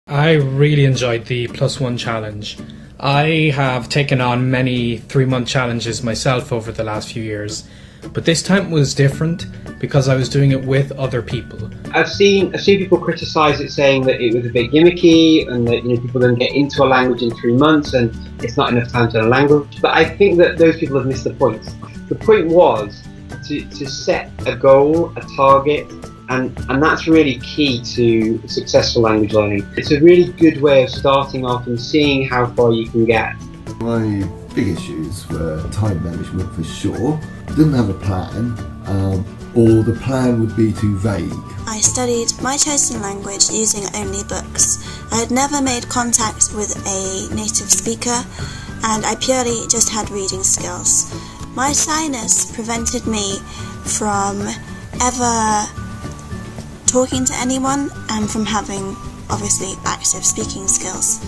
I really enjoyed the +1 challenge. I have taken on many 3-month challenges myself over the last few years, but this time was different because I was doing it with other people. I've seen people criticise it, saying that it was a bit gimmicky and that people don't get into a language in 3 months and it's not enough time to learn a language. But I think that those people have missed the point. The point was to set a goal, a target, and that's really key to successful language learning. It's a really good way of starting off and seeing how far you can get. My big issues were time management for sure. Didn't have a plan, or the plan would be too vague. I studied my chosen language using only books. I had never made contact with a native speaker, and I purely just had reading skills. My shyness prevented me from ever talking to anyone and from having, obviously, active speaking skills.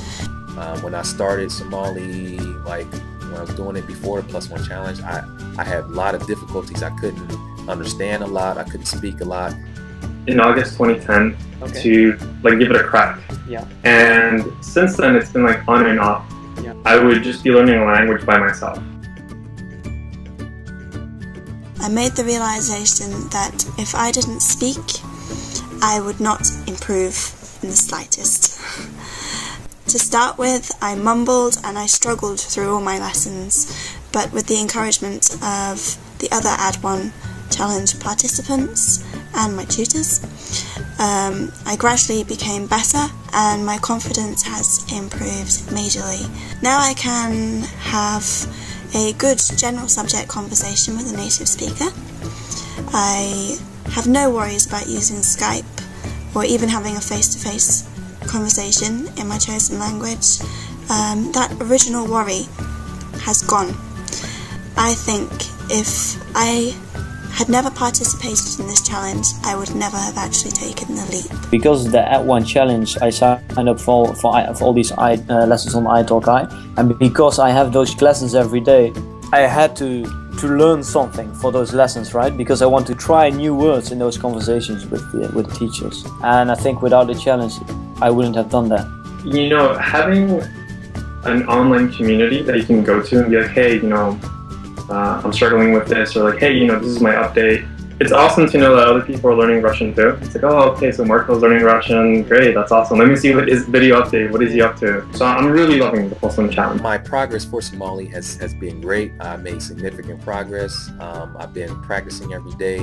When I started Somali, when I was doing it before the +1 challenge, I had a lot of difficulties. I couldn't understand a lot. I couldn't speak a lot. In August 2010 to give it a crack. Yeah. And since then it's been on and off. Yeah. I would just be learning a language by myself. I made the realization that if I didn't speak, I would not improve in the slightest. To start with, I mumbled and I struggled through all my lessons, but with the encouragement of the other Add1 challenge participants and my tutors, I gradually became better and my confidence has improved majorly. Now I can have a good general subject conversation with a native speaker. I have no worries about using Skype or even having a face-to-face conversation in my chosen language. That original worry has gone. I think if I had never participated in this challenge, I would never have actually taken the leap. Because of the Add1 challenge, I signed up for all these lessons on iTalki, and because I have those lessons every day, I had to learn something for those lessons, right? Because I want to try new words in those conversations with teachers. And I think without the challenge, I wouldn't have done that. Having an online community that you can go to and be like, hey, I'm struggling with this, or hey, this is my update. It's awesome to know that other people are learning Russian too. It's oh, okay, so Marco's learning Russian, great, that's awesome. Let me see what is video update, what is he up to? So I'm really loving the +1 challenge. My progress for Somali has been great. I made significant progress. I've been practicing every day.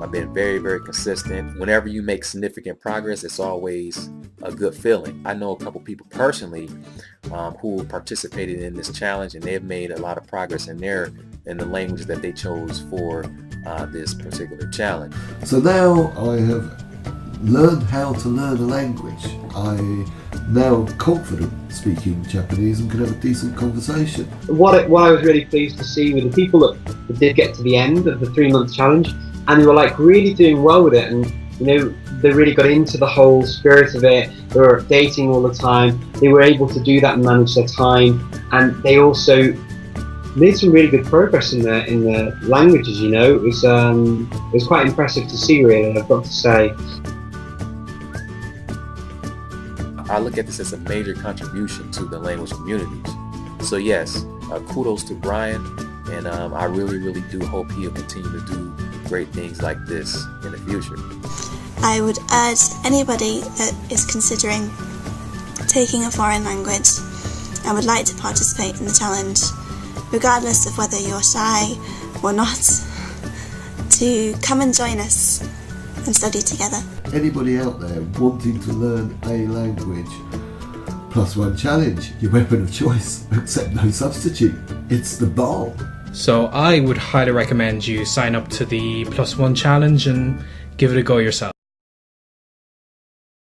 I've been very, very consistent. Whenever you make significant progress, it's always a good feeling. I know a couple people personally who participated in this challenge, and they've made a lot of progress in the language that they chose for this particular challenge. So now I have learned how to learn a language. I'm now confident speaking Japanese and can have a decent conversation. What I was really pleased to see were the people that did get to the end of the 3-month challenge, and they were really doing well with it, and they really got into the whole spirit of it. They were updating all the time. They were able to do that and manage their time, and they also made some really good progress in the languages. It was quite impressive to see, really, I've got to say. I look at this as a major contribution to the language communities. So yes, kudos to Brian, and I really, really do hope he'll continue to do great things like this in the future. I would urge anybody that is considering taking a foreign language and would like to participate in the challenge, regardless of whether you're shy or not, to come and join us and study together. Anybody out there wanting to learn a language, +1 challenge, your weapon of choice, except no substitute. It's the bomb. So I would highly recommend you sign up to the +1 challenge and give it a go yourself.